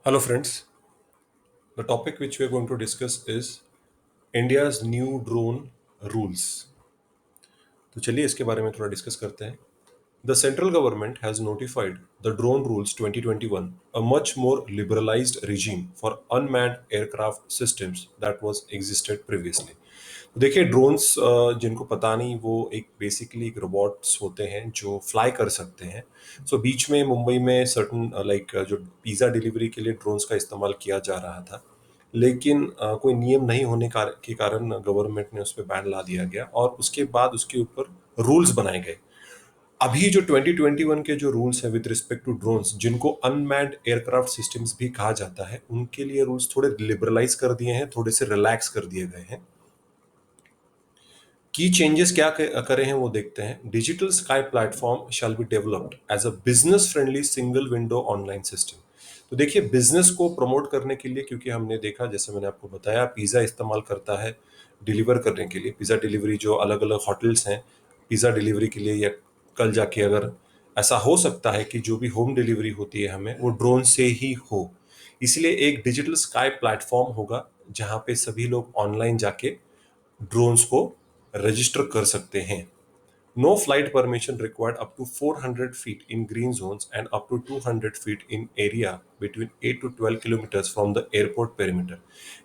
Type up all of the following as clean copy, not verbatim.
Hello, friends. The topic which we are going to discuss is India's new drone rules. तो चलिए इसके बारे में थोड़ा डिस्कस करते हैं. The central government has notified the Drone Rules 2021, a much more liberalized regime for unmanned aircraft systems that was existed previously. तो देखिए ड्रोन्स जिनको पता नहीं वो एक बेसिकली एक रोबोट्स होते हैं जो फ्लाई कर सकते हैं. सो बीच में मुंबई में सर्टन लाइक जो पिज़्ज़ा डिलीवरी के लिए ड्रोन्स का इस्तेमाल किया जा रहा था, लेकिन कोई नियम नहीं होने के कारण गवर्नमेंट ने उस पर बैन ला दिया गया और उसके बाद उसके ऊपर रूल्स बनाए गए. अभी जो 2021 के जो रूल्स हैं विद रिस्पेक्ट टू ड्रोन्स जिनको अनमैन्ड एयरक्राफ्ट सिस्टम्स भी कहा जाता है, उनके लिए रूल्स थोड़े लिबरलाइज कर दिए हैं, थोड़े से रिलैक्स कर दिए गए हैं. की चेंजेस क्या करे हैं वो देखते हैं. Digital sky platform shall be developed as a business friendly single window online system. तो देखिए बिजनेस को प्रमोट करने के लिए, क्योंकि हमने देखा जैसे मैंने आपको बताया पिज़्ज़ा इस्तेमाल करता है डिलीवर करने के लिए. पिज़्ज़ा डिलीवरी जो अलग अलग होटल्स हैं पिज़्ज़ा डिलीवरी के लिए, या कल जाके अगर ऐसा हो सकता है कि जो भी होम डिलीवरी होती है हमें वो ड्रोन से ही हो. इसलिए एक डिजिटल स्काई प्लेटफॉर्म होगा जहां पे सभी लोग ऑनलाइन जाके ड्रोन्स को रजिस्टर कर सकते हैं. No flight permission required up to 400 feet in green zones and up to 200 feet in area between 8 to 12 kilometers from the airport perimeter.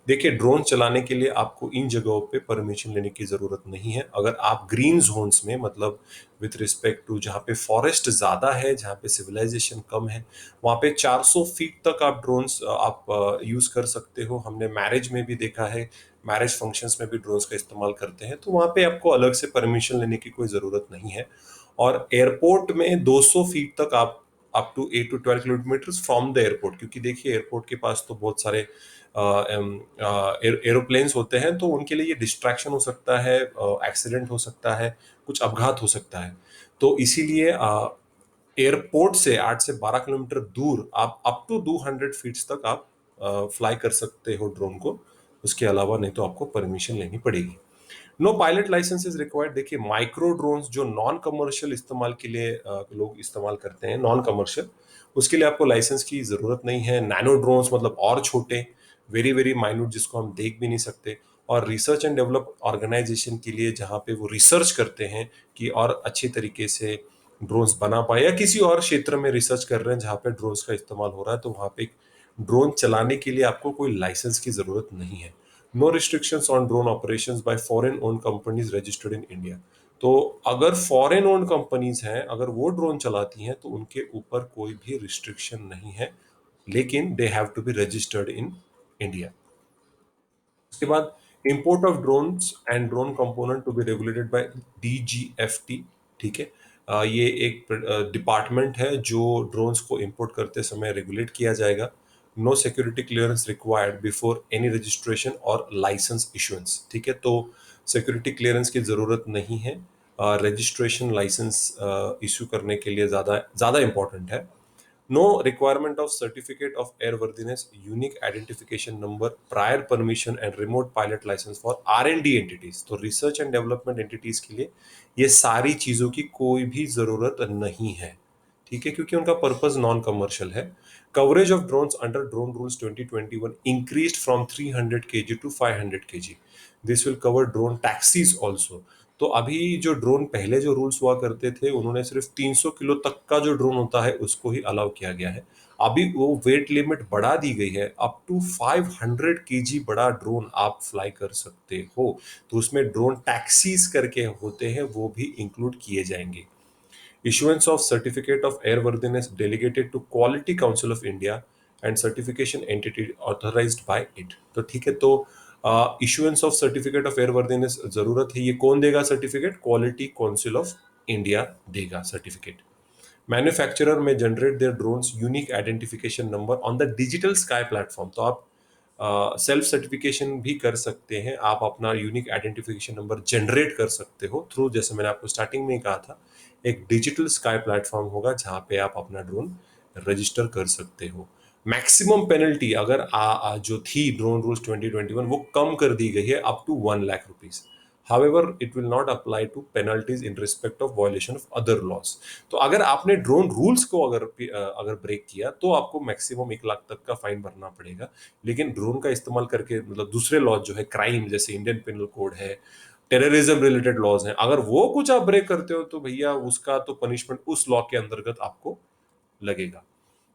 देखिए ड्रोन चलाने के लिए आपको इन जगहों पे परमिशन लेने की ज़रूरत नहीं है. अगर आप ग्रीन जोन्स में, मतलब विथ रिस्पेक्ट टू जहाँ पे फॉरेस्ट ज़्यादा है, जहाँ पे सिविलाइजेशन कम है, वहाँ पे 400 फीट तक आप ड्रोन्स आप यूज़ कर सकते हो. हमने मैरिज में भी देखा है, मैरिज फंक्शंस में भी ड्रोन्स का इस्तेमाल करते हैं, तो वहाँ पे आपको अलग से परमिशन लेने की कोई ज़रूरत नहीं है. और एयरपोर्ट में 200 फीट तक आप up to 8 to 12 kilometre from the airport, क्योंकि देखिए एयरपोर्ट के पास तो बहुत सारे एरोप्लेन्स होते हैं, तो उनके लिए ये डिस्ट्रैक्शन हो सकता है, एक्सीडेंट हो सकता है, कुछ अपघात हो सकता है. तो इसीलिए एयरपोर्ट से 8 से 12 किलोमीटर दूर आप अप टू 200 फीट्स तक आप फ्लाई कर सकते हो ड्रोन को. उसके अलावा नहीं तो आपको परमिशन लेनी पड़ेगी. No pilot licence is required. देखिए माइक्रो ड्रोन्स जो नॉन कमर्शियल इस्तेमाल के लिए लोग इस्तेमाल करते हैं, नॉन कमर्शियल, उसके लिए आपको लाइसेंस की जरूरत नहीं है. नैनो ड्रोन्स मतलब और छोटे, वेरी वेरी माइन्यूट, जिसको हम देख भी नहीं सकते. और रिसर्च एंड डेवलप ऑर्गेनाइजेशन के लिए जहाँ पे वो रिसर्च करते हैं कि और अच्छे तरीके से ड्रोन्स बना पाए, या किसी और क्षेत्र में रिसर्च कर रहे हैं जहाँ पे ड्रोन्स का इस्तेमाल हो रहा है, तो वहाँ पे ड्रोन चलाने के लिए आपको कोई लाइसेंस की जरूरत नहीं है. No restrictions on drone operations by foreign owned companies registered in India. तो अगर फॉरेन ओन्ड कंपनीज हैं, अगर वो ड्रोन चलाती हैं तो उनके ऊपर कोई भी रिस्ट्रिक्शन नहीं है, लेकिन they have to be registered in India. उसके बाद import of drones and drone component to be regulated by DGFT. ठीक है. ये एक डिपार्टमेंट है जो ड्रोन्स को इंपोर्ट करते समय रेगुलेट किया जाएगा. No security clearance required before any registration और लाइसेंस इशुएंस. ठीक है, तो सिक्योरिटी क्लियरेंस की ज़रूरत नहीं है. रजिस्ट्रेशन लाइसेंस इशू करने के लिए ज़्यादा ज़्यादा इंपॉर्टेंट है. No requirement of certificate of airworthiness, unique identification number, prior permission and remote pilot license for R&D entities. तो research and development entities के लिए ये सारी चीज़ों की कोई भी ज़रूरत नहीं है. ठीक है, क्योंकि उनका पर्पस नॉन कमर्शियल है. Coverage of drones under drone rules 2021 increased from 300 KG to 500 KG. This will cover drone taxis also. तो अभी जो ड्रोन पहले जो रूल्स हुआ करते थे, उन्होंने सिर्फ 300 किलो तक का जो ड्रोन होता है उसको ही अलाउ किया गया है. अभी वो वेट लिमिट बढ़ा दी गई है, अप टू 500 केजी बड़ा ड्रोन आप फ्लाई कर सकते हो. तो उसमें ड्रोन टैक्सीज करके होते हैं, वो भी इंक्लूड किए जाएंगे. Issuance of certificate of airworthiness delegated to Quality Council of India and certification entity authorized by it. तो ठीक है, तो issuance of certificate of airworthiness जरूरत है. ये कौन देगा certificate? Quality council of India देगा सर्टिफिकेट. मैन्युफैक्चरर में generate there drones unique identification number on the digital sky platform. तो आप सेल्फ सर्टिफिकेशन भी कर सकते हैं. आप अपना यूनिक आइडेंटिफिकेशन नंबर जनरेट कर सकते हो थ्रू, जैसे मैंने आपको स्टार्टिंग में ही कहा था, एक डिजिटल स्काई प्लेटफॉर्म होगा जहां पे आप अपना ड्रोन रजिस्टर कर सकते हो. मैक्सिमम पेनल्टी अगर जो थी ड्रोन रूल्स 2021 वो कम कर दी गई है up to 1 lakh rupees. However, it will not apply to penalties in respect of violation of other laws. तो अगर आपने ड्रोन रूल्स को अगर ब्रेक किया तो आपको मैक्सिमम 1 लाख तक का फाइन भरना पड़ेगा। लेकिन ड्रोन का इस्तेमाल करके मतलब दूसरे लॉज जो है क्राइम, जैसे इंडियन पिनल कोड है, टेररिज्म रिलेटेड लॉज हैं, अगर वो कुछ आप ब्रेक करते हो तो भैया उसका तो पनिशमेंट उस लॉ के अंतर्गत आपको लगेगा।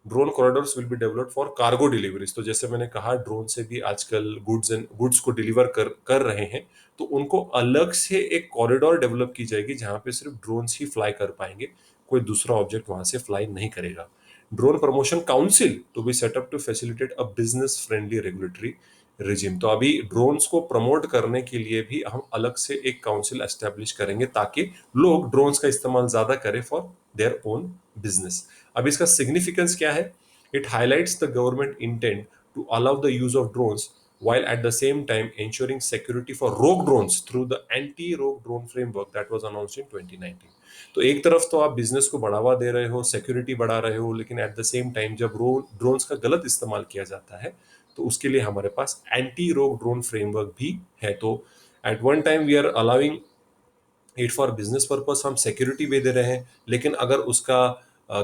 Drone corridors will be developed for cargo deliveries. तो जैसे मैंने कहा, ड्रोन से भी आजकल गुड्स को डिलीवर कर रहे हैं, तो उनको अलग से एक कॉरिडोर डेवलप की जाएगी जहां पे सिर्फ ड्रोन्स ही फ्लाई कर पाएंगे, कोई दूसरा ऑब्जेक्ट वहां से फ्लाई नहीं करेगा। Drone promotion council to be set up to facilitate a business friendly regulatory regime. तो अभी ड्रोन्स को प्रमोट करने के लिए भी हम अलग से एक काउंसिल एस्टेब्लिश करेंगे ताकि लोग ड्रोन्स का इस्तेमाल ज्यादा करें फॉर देयर ओन बिजनेस। अब इसका सिग्निफिकेंस क्या है? It highlights the government intent to allow the use of drones while at the same time ensuring security for rogue drones through the anti-rogue drone framework that was announced in 2019। तो एक तरफ तो आप business को बढ़ावा दे रहे हो, security बढ़ा रहे हो, लेकिन एट द सेम टाइम जब ड्रोन्स का गलत इस्तेमाल किया जाता है तो उसके लिए हमारे पास एंटी रोग ड्रोन फ्रेमवर्क भी है। तो at one time we are allowing it for business purpose, हम सिक्योरिटी भी दे रहे हैं, लेकिन अगर उसका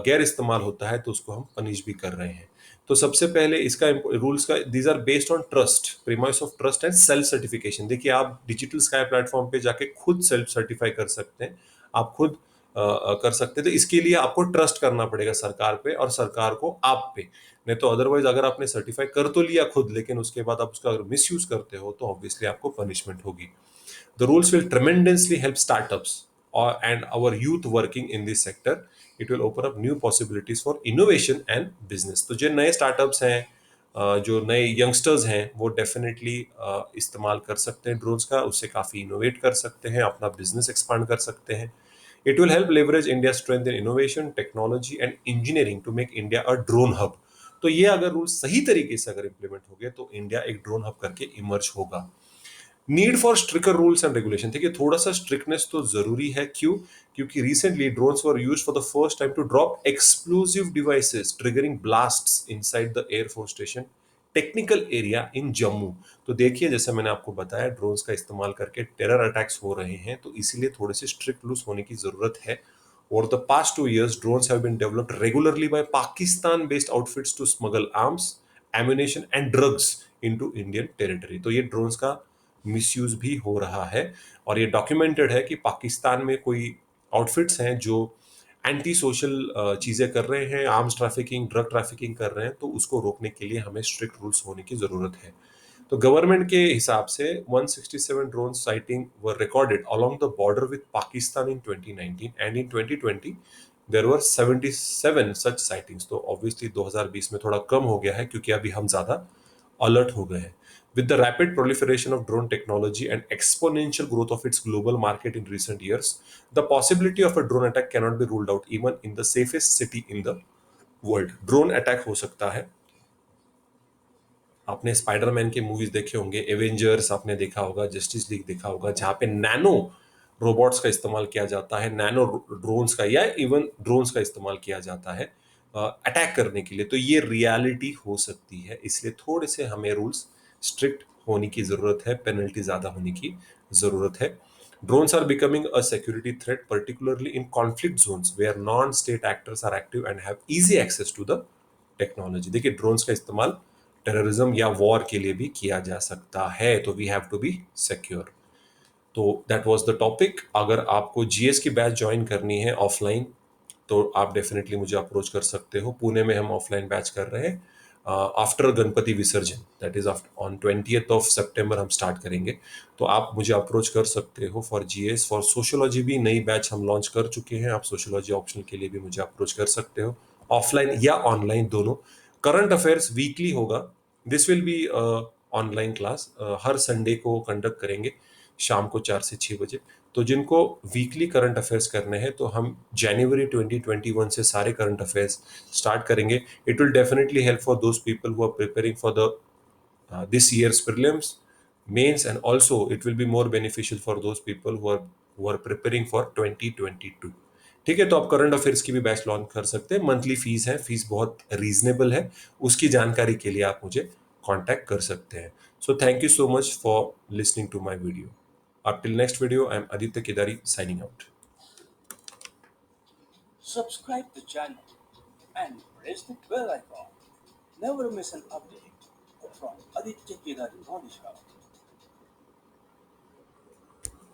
गैर इस्तेमाल होता है तो उसको हम पनिश भी कर रहे हैं। तो सबसे पहले इसका रूल्स का, these are based on trust, premise of trust and self certification. देखिए, आप डिजिटल स्काई प्लेटफॉर्म पे जाके खुद सेल्फ सर्टिफाई कर सकते हैं, आप खुद कर सकते हैं। तो इसके लिए आपको ट्रस्ट करना पड़ेगा सरकार पे और सरकार को आप पे। नहीं तो अदरवाइज अगर आपने सर्टिफाई कर तो लिया खुद, लेकिन उसके बाद आप उसका अगर मिस यूज करते हो तो ऑब्वियसली आपको पनिशमेंट होगी। The rules will tremendously help startups and our youth working in this sector. It will open up new possibilities for innovation and business. तो जो नए स्टार्टअप्स हैं, जो नए यंगस्टर्स हैं, वो डेफिनेटली इस्तेमाल कर सकते हैं ड्रोन्स का, उससे काफ़ी इनोवेट कर सकते हैं, अपना बिजनेस एक्सपांड कर सकते हैं। It will help leverage India's strength in innovation, technology and engineering to make India a drone hub. तो ये अगर रूल सही तरीके से अगर इम्प्लीमेंट हो गए तो इंडिया एक ड्रोन हब करके इमर्ज होगा। Need for stricter rules and regulation. देखिए, थोड़ा सा स्ट्रिक्टनेस तो जरूरी है। क्यों? क्योंकि recently drones were used for the first time to drop explosive devices triggering blasts inside the air force station technical area in Jammu. तो देखिए, जैसे मैंने आपको बताया, ड्रोन्स का इस्तेमाल करके टेरर अटैक्स हो रहे हैं, तो इसीलिए थोड़े से स्ट्रिक्ट रूल्स होने की जरूरत है। Over the past 2 years, drones have been developed regularly by Pakistan-based outfits to smuggle arms, ammunition, and drugs into Indian territory. तो ये drones का मिसयूज भी हो रहा है और ये डॉक्यूमेंटेड है कि पाकिस्तान में कोई आउटफिट्स हैं जो एंटी सोशल चीजें कर रहे हैं, आर्म्स ट्रैफिकिंग, ड्रग ट्रैफिकिंग कर रहे हैं, तो उसको रोकने के लिए हमें स्ट्रिक्ट रूल्स होने की जरूरत है। तो गवर्नमेंट के हिसाब से 167 drone sighting were recorded along the border with Pakistan इन 2019 and in 2020 there were 77 such sightings. तो ऑब्वियसली 2020 में थोड़ा कम हो गया है क्योंकि अभी हम ज्यादा अलर्ट हो गए हैं। With the rapid proliferation of drone technology and exponential growth of its global market in recent years, the possibility of a drone attack cannot be ruled out even in the safest city in the world. Drone attack हो सकता है। आपने Spiderman के movies देखे होंगे, Avengers आपने देखा होगा, जस्टिस लीग देखा होगा, जहां पे नैनो रोबोट्स का इस्तेमाल किया जाता है, नैनो ड्रोन्स का या इवन ड्रोन्स का इस्तेमाल किया जाता है अटैक करने के लिए। तो ये रियलिटी हो सकती है, इसलिए थोड़े से हमें रूल्स स्ट्रिक्ट होने की जरूरत है, पेनल्टी ज्यादा होने की जरूरत है। Drones are becoming a security threat, particularly in conflict zones where non-state actors are active and have easy access to the technology. देखिए, ड्रोन्स का इस्तेमाल टेररिज्म या वॉर के लिए भी किया जा सकता है, तो we have to be secure. तो दैट वाज द टॉपिक। अगर आपको जीएस की बैच ज्वाइन करनी है ऑफलाइन, तो आप डेफिनेटली मुझे अप्रोच कर सकते हो। पुणे में हम ऑफलाइन बैच कर रहे हैं आफ्टर गणपति विसर्जन, that is on 20th of सितंबर हम स्टार्ट करेंगे। तो आप मुझे अप्रोच कर सकते हो फॉर जीएस। फॉर सोशियोलॉजी भी नई बैच हम लॉन्च कर चुके हैं, आप सोशियोलॉजी ऑप्शनल के लिए भी मुझे अप्रोच कर सकते हो, ऑफलाइन या ऑनलाइन दोनों। करंट अफेयर्स वीकली होगा, this will be online class, her Sunday को कंडक्ट करेंगे शाम को 4 से 6 बजे। तो जिनको वीकली करंट अफेयर्स करने हैं, तो हम जनवरी 2021 से सारे करंट अफेयर्स स्टार्ट करेंगे। It will definitely help for those people who are preparing for the this year's prelims, mains, and also it will be more beneficial for those people who are preparing for 2022। ठीक है, तो आप current affairs की भी batch launch कर सकते हैं। Monthly fees है, फीस बहुत रीजनेबल है। उसकी जानकारी के लिए आप मुझे कांटेक्ट कर सकते हैं। So thank you so much for listening to my video. Till next video, I'm Aditya Kedari signing out. Subscribe the channel and press the bell icon. Never miss an update from Aditya Kedari Knowledge Hub.